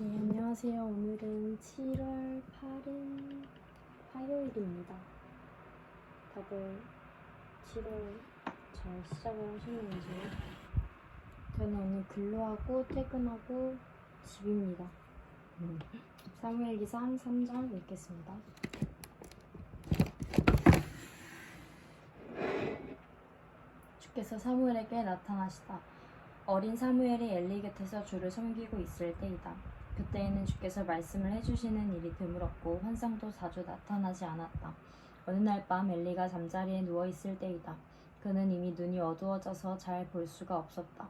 네, 안녕하세요. 오늘은 7월 8일 화요일입니다. 다들 7월 잘 시작을 하셨는지. 저는 오늘 근로하고 퇴근하고 집입니다. 사무엘기상 3장 읽겠습니다. 주께서 사무엘에게 나타나시다. 어린 사무엘이 엘리 곁에서 주를 섬기고 있을 때이다. 그때에는 주께서 말씀을 해주시는 일이 드물었고 환상도 자주 나타나지 않았다. 어느 날 밤 엘리가 잠자리에 누워있을 때이다. 그는 이미 눈이 어두워져서 잘 볼 수가 없었다.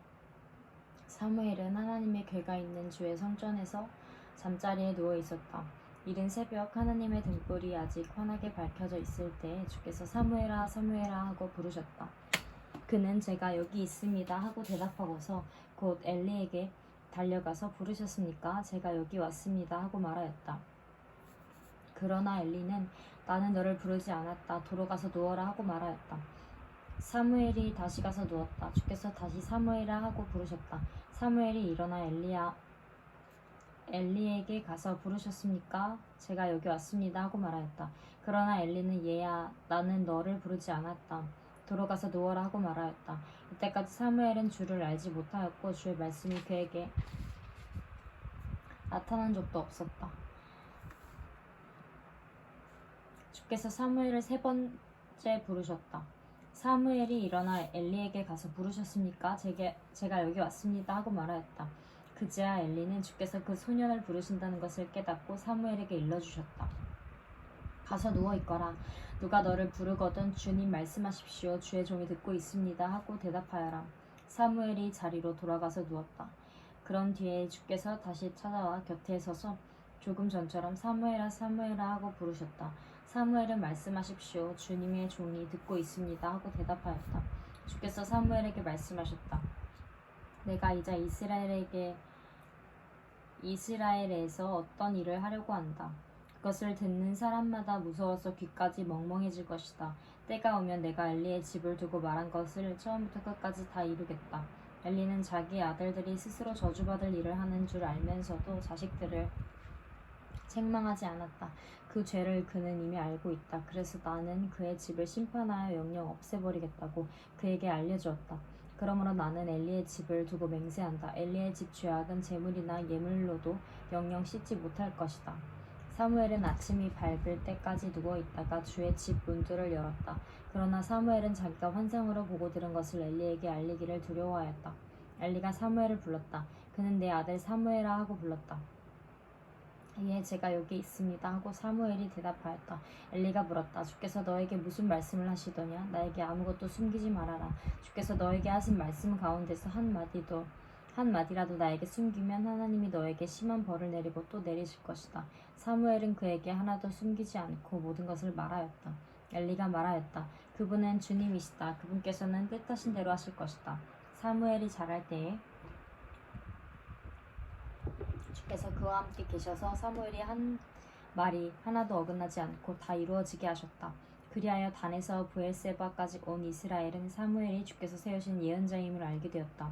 사무엘은 하나님의 궤가 있는 주의 성전에서 잠자리에 누워있었다. 이른 새벽 하나님의 등불이 아직 환하게 밝혀져 있을 때 주께서 사무엘아 사무엘아 하고 부르셨다. 그는 제가 여기 있습니다 하고 대답하고서 곧 엘리에게 달려가서 부르셨습니까? 제가 여기 왔습니다 하고 말하였다. 그러나 엘리는 나는 너를 부르지 않았다. 도로 가서 누워라 하고 말하였다. 사무엘이 다시 가서 누웠다. 주께서 다시 사무엘아 하고 부르셨다. 사무엘이 일어나 엘리에게 가서 부르셨습니까? 제가 여기 왔습니다 하고 말하였다. 그러나 엘리는 얘야 나는 너를 부르지 않았다. 도로 가서 누워라 하고 말하였다. 이때까지 사무엘은 주를 알지 못하였고 주의 말씀이 그에게 나타난 적도 없었다. 주께서 사무엘을 3번째 부르셨다. 사무엘이 일어나 엘리에게 가서 부르셨습니까? 제가 여기 왔습니다 하고 말하였다. 그제야 엘리는 주께서 그 소년을 부르신다는 것을 깨닫고 사무엘에게 일러주셨다. 가서 누워있거라. 누가 너를 부르거든 주님 말씀하십시오. 주의 종이 듣고 있습니다 하고 대답하여라. 사무엘이 자리로 돌아가서 누웠다. 그런 뒤에 주께서 다시 찾아와 곁에 서서 조금 전처럼 사무엘아 사무엘아 하고 부르셨다. 사무엘은 말씀하십시오. 주님의 종이 듣고 있습니다 하고 대답하였다. 주께서 사무엘에게 말씀하셨다. 내가 이제 이스라엘에서 어떤 일을 하려고 한다. 그것을 듣는 사람마다 무서워서 귀까지 멍멍해질 것이다. 때가 오면 내가 엘리의 집을 두고 말한 것을 처음부터 끝까지 다 이루겠다. 엘리는 자기 아들들이 스스로 저주받을 일을 하는 줄 알면서도 자식들을 책망하지 않았다. 그 죄를 그는 이미 알고 있다. 그래서 나는 그의 집을 심판하여 영영 없애버리겠다고 그에게 알려주었다. 그러므로 나는 엘리의 집을 두고 맹세한다. 엘리의 집 죄악은 재물이나 예물로도 영영 씻지 못할 것이다. 사무엘은 아침이 밝을 때까지 누워있다가 주의 집 문들을 열었다. 그러나 사무엘은 자기가 환상으로 보고 들은 것을 엘리에게 알리기를 두려워하였다. 엘리가 사무엘을 불렀다. 그는 내 아들 사무엘아 하고 불렀다. 예, 제가 여기 있습니다 하고 사무엘이 대답하였다. 엘리가 물었다. 주께서 너에게 무슨 말씀을 하시더냐? 나에게 아무것도 숨기지 말아라. 주께서 너에게 하신 말씀 가운데서 한마디라도 나에게 숨기면 하나님이 너에게 심한 벌을 내리고 또 내리실 것이다. 사무엘은 그에게 하나도 숨기지 않고 모든 것을 말하였다. 엘리가 말하였다. 그분은 주님이시다. 그분께서는 뜻하신 대로 하실 것이다. 사무엘이 자랄 때에 주께서 그와 함께 계셔서 사무엘이 한 말이 하나도 어긋나지 않고 다 이루어지게 하셨다. 그리하여 단에서 브엘세바까지 온 이스라엘은 사무엘이 주께서 세우신 예언자임을 알게 되었다.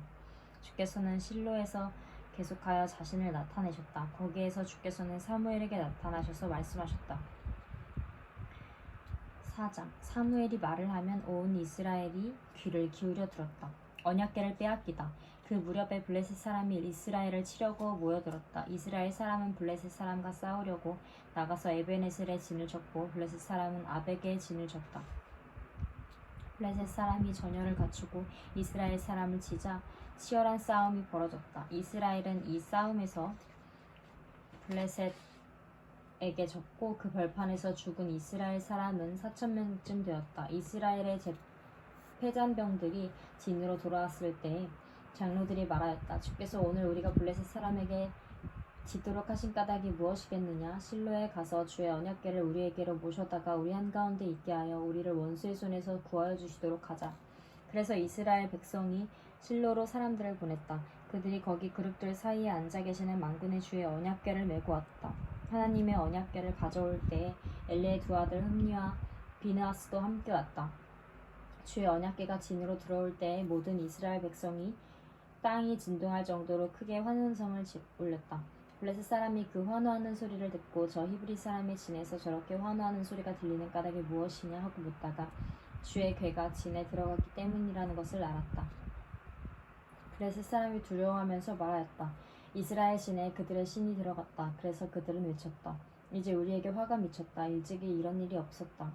주께서는 실로에서 계속하여 자신을 나타내셨다. 거기에서 주께서는 사무엘에게 나타나셔서 말씀하셨다. 4장 사무엘이 말을 하면 온 이스라엘이 귀를 기울여 들었다. 언약궤를 빼앗기다. 그 무렵에 블레셋 사람이 이스라엘을 치려고 모여들었다. 이스라엘 사람은 블레셋 사람과 싸우려고 나가서 에베네셀의 진을 쳤고 블레셋 사람은 아벡의 진을 쳤다. 블레셋 사람이 전열을 갖추고 이스라엘 사람을 치자 치열한 싸움이 벌어졌다. 이스라엘은 이 싸움에서 블레셋에게 졌고 그 벌판에서 죽은 이스라엘 사람은 4,000명쯤 되었다. 이스라엘의 패잔병들이 진으로 돌아왔을 때 장로들이 말하였다. 주께서 오늘 우리가 블레셋 사람에게 지도록 하신 까닭이 무엇이겠느냐? 실로에 가서 주의 언약궤를 우리에게로 모셔다가 우리 한가운데 있게 하여 우리를 원수의 손에서 구하여 주시도록 하자. 그래서 이스라엘 백성이 실로로 사람들을 보냈다. 그들이 거기 그룹들 사이에 앉아 계시는 만군의 주의 언약궤를 메고 왔다. 하나님의 언약궤를 가져올 때에 엘리의 두 아들 흠니와 비느하스도 함께 왔다. 주의 언약궤가 진으로 들어올 때에 모든 이스라엘 백성이 땅이 진동할 정도로 크게 환원성을 올렸다. 블레셋 사람이 그 환호하는 소리를 듣고 저 히브리 사람의 진에서 저렇게 환호하는 소리가 들리는 까닭이 무엇이냐 하고 묻다가 주의 괴가 진에 들어갔기 때문이라는 것을 알았다. 블레셋 사람이 두려워하면서 말하였다. 이스라엘 진에 그들의 신이 들어갔다. 그래서 그들은 외쳤다. 이제 우리에게 화가 미쳤다. 일찍이 이런 일이 없었다.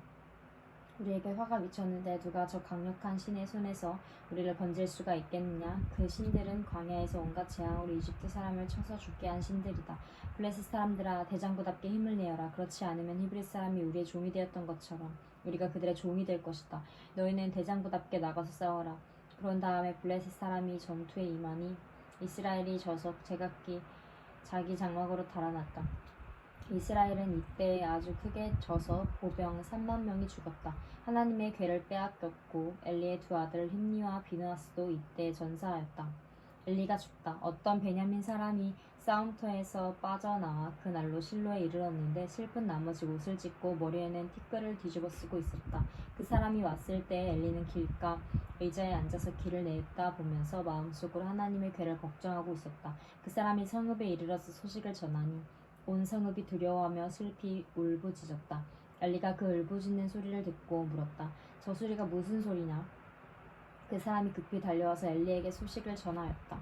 우리에게 화가 미쳤는데 누가 저 강력한 신의 손에서 우리를 건질 수가 있겠느냐? 그 신들은 광야에서 온갖 재앙으로 이집트 사람을 쳐서 죽게 한 신들이다. 블레셋 사람들아, 대장부답게 힘을 내어라. 그렇지 않으면 히브리 사람이 우리의 종이 되었던 것처럼 우리가 그들의 종이 될 것이다. 너희는 대장부답게 나가서 싸워라. 그런 다음에 블레셋 사람이 전투에 임하니 이스라엘이 져서 제각기 자기 장막으로 달아났다. 이스라엘은 이때 아주 크게 져서 보병 3만 명이 죽었다. 하나님의 괴를 빼앗겼고 엘리의 두 아들 힘니와 비느하스도 이때 전사하였다. 엘리가 죽다. 어떤 베냐민 사람이 싸움터에서 빠져나와 그날로 실로에 이르렀는데 슬픈 나머지 옷을 찢고 머리에는 티끌을 뒤집어 쓰고 있었다. 그 사람이 왔을 때 엘리는 길가 의자에 앉아서 길을 내다 보면서 마음속으로 하나님의 괴를 걱정하고 있었다. 그 사람이 성읍에 이르러서 소식을 전하니 온 성읍이 두려워하며 슬피 울부짖었다. 엘리가 그 울부짖는 소리를 듣고 물었다. 저 소리가 무슨 소리냐? 그 사람이 급히 달려와서 엘리에게 소식을 전하였다.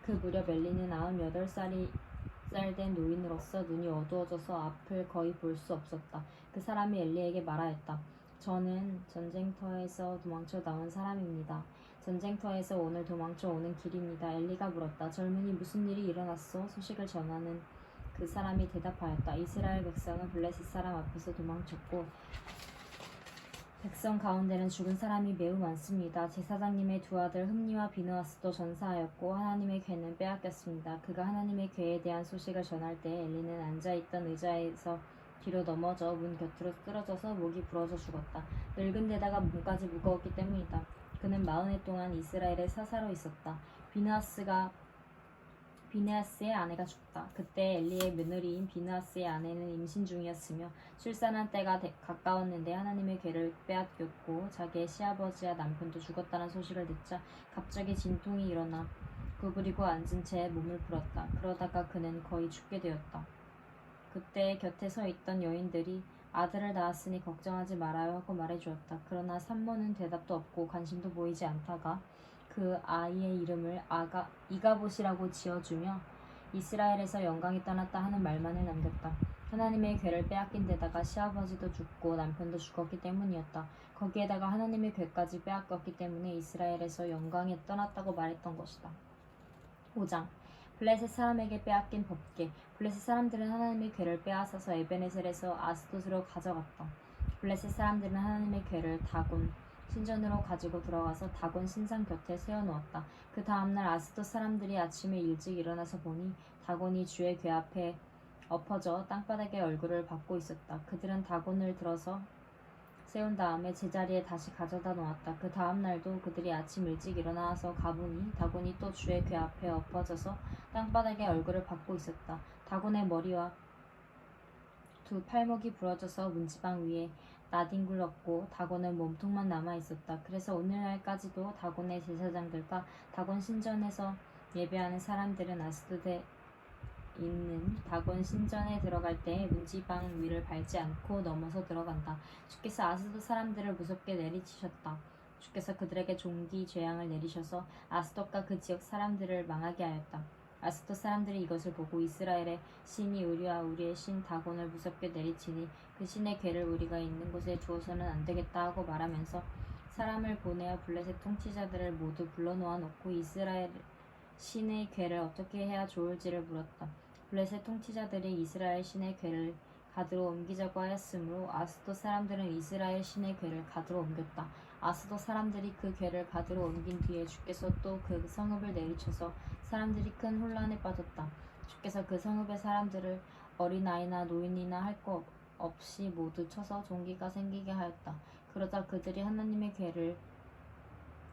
그 무렵 엘리는 98살 된 노인으로서 눈이 어두워져서 앞을 거의 볼 수 없었다. 그 사람이 엘리에게 말하였다. 저는 전쟁터에서 도망쳐 나온 사람입니다. 전쟁터에서 오늘 도망쳐 오는 길입니다. 엘리가 물었다. 젊은이 무슨 일이 일어났소? 소식을 전하는 그 사람이 대답하였다. 이스라엘 백성은 블레셋 사람 앞에서 도망쳤고 백성 가운데는 죽은 사람이 매우 많습니다. 제사장님의 두 아들 흠니와 비느하스도 전사하였고 하나님의 괴는 빼앗겼습니다. 그가 하나님의 괴에 대한 소식을 전할 때 엘리는 앉아있던 의자에서 뒤로 넘어져 문 곁으로 쓰러져서 목이 부러져 죽었다. 늙은 데다가 몸까지 무거웠기 때문이다. 그는 40해 동안 이스라엘에 사사로 있었다. 비느하스의 아내가 죽다. 그때 엘리의 며느리인 비느하스의 아내는 임신 중이었으며 출산한 때가 가까웠는데 하나님의 괴를 빼앗겼고 자기의 시아버지와 남편도 죽었다는 소식을 듣자 갑자기 진통이 일어나 구부리고 앉은 채 몸을 풀었다. 그러다가 그는 거의 죽게 되었다. 그때 곁에 서 있던 여인들이 아들을 낳았으니 걱정하지 말아요 하고 말해주었다. 그러나 산모는 대답도 없고 관심도 보이지 않다가 그 아이의 이름을 이가봇이라고 지어주며 이스라엘에서 영광이 떠났다 하는 말만을 남겼다. 하나님의 괴를 빼앗긴 데다가 시아버지도 죽고 남편도 죽었기 때문이었다. 거기에다가 하나님의 괴까지 빼앗겼기 때문에 이스라엘에서 영광이 떠났다고 말했던 것이다. 5장 블레셋 사람에게 빼앗긴 법궤. 블레셋 사람들은 하나님의 괴를 빼앗아서 에베네셀에서 아스돗으로 가져갔다. 블레셋 사람들은 하나님의 괴를 다곤 신전으로 가지고 들어가서 다곤 신상 곁에 세워놓았다. 그 다음날 아스돗 사람들이 아침에 일찍 일어나서 보니 다곤이 주의 괴 앞에 엎어져 땅바닥에 얼굴을 받고 있었다. 그들은 다곤을 들어서 세운 다음에 제자리에 다시 가져다 놓았다. 그 다음날도 그들이 아침 일찍 일어나서 가보니 다곤이 또 주의 괴 앞에 엎어져서 땅바닥에 얼굴을 받고 있었다. 다곤의 머리와 두 팔목이 부러져서 문지방 위에 나뒹굴렀고 다곤은 몸통만 남아있었다. 그래서 오늘날까지도 다곤의 제사장들과 다곤 신전에서 예배하는 사람들은 아스돗에 있는 다곤 신전에 들어갈 때 문지방 위를 밟지 않고 넘어서 들어간다. 주께서 아스돗 사람들을 무섭게 내리치셨다. 주께서 그들에게 종기 재앙을 내리셔서 아스돗과 그 지역 사람들을 망하게 하였다. 아스돗 사람들이 이것을 보고 이스라엘의 신이 우리와 우리의 신 다곤을 무섭게 내리치니 그 신의 괴를 우리가 있는 곳에 두어서는 안 되겠다 하고 말하면서 사람을 보내어 블레셋 통치자들을 모두 불러놓아 놓고 이스라엘 신의 괴를 어떻게 해야 좋을지를 물었다. 블레셋 통치자들이 이스라엘 신의 괴를 가드로 옮기자고 하였으므로 아스돗 사람들은 이스라엘 신의 괴를 가드로 옮겼다. 아스돗 사람들이 그 괴를 가드로 옮긴 뒤에 주께서 또 그 성읍을 내리쳐서 사람들이 큰 혼란에 빠졌다. 주께서 그 성읍의 사람들을 어린아이나 노인이나 할 것 없이 모두 쳐서 종기가 생기게 하였다. 그러자 그들이 하나님의 괴를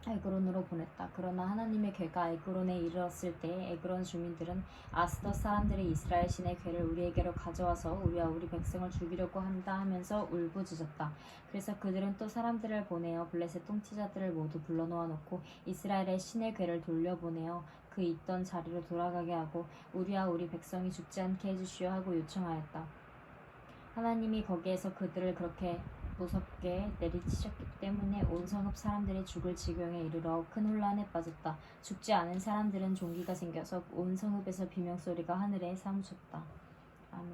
에그론으로 보냈다. 그러나 하나님의 괴가 에그론에 이르렀을 때 에그론 주민들은 아스돗 사람들이 이스라엘 신의 괴를 우리에게로 가져와서 우리와 우리 백성을 죽이려고 한다 하면서 울부짖었다. 그래서 그들은 또 사람들을 보내어 블레셋 통치자들을 모두 불러놓아 놓고 이스라엘의 신의 괴를 돌려보내어 그 있던 자리로 돌아가게 하고 우리와 우리 백성이 죽지 않게 해주시오 하고 요청하였다. 하나님이 거기에서 그들을 그렇게 무섭게 내리치셨기 때문에 온 성읍 사람들이 죽을 지경에 이르러 큰 혼란에 빠졌다. 죽지 않은 사람들은 종기가 생겨서 온 성읍에서 비명소리가 하늘에 사무쳤다. 아멘.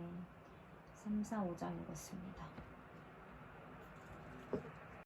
3, 4, 5장 읽었습니다.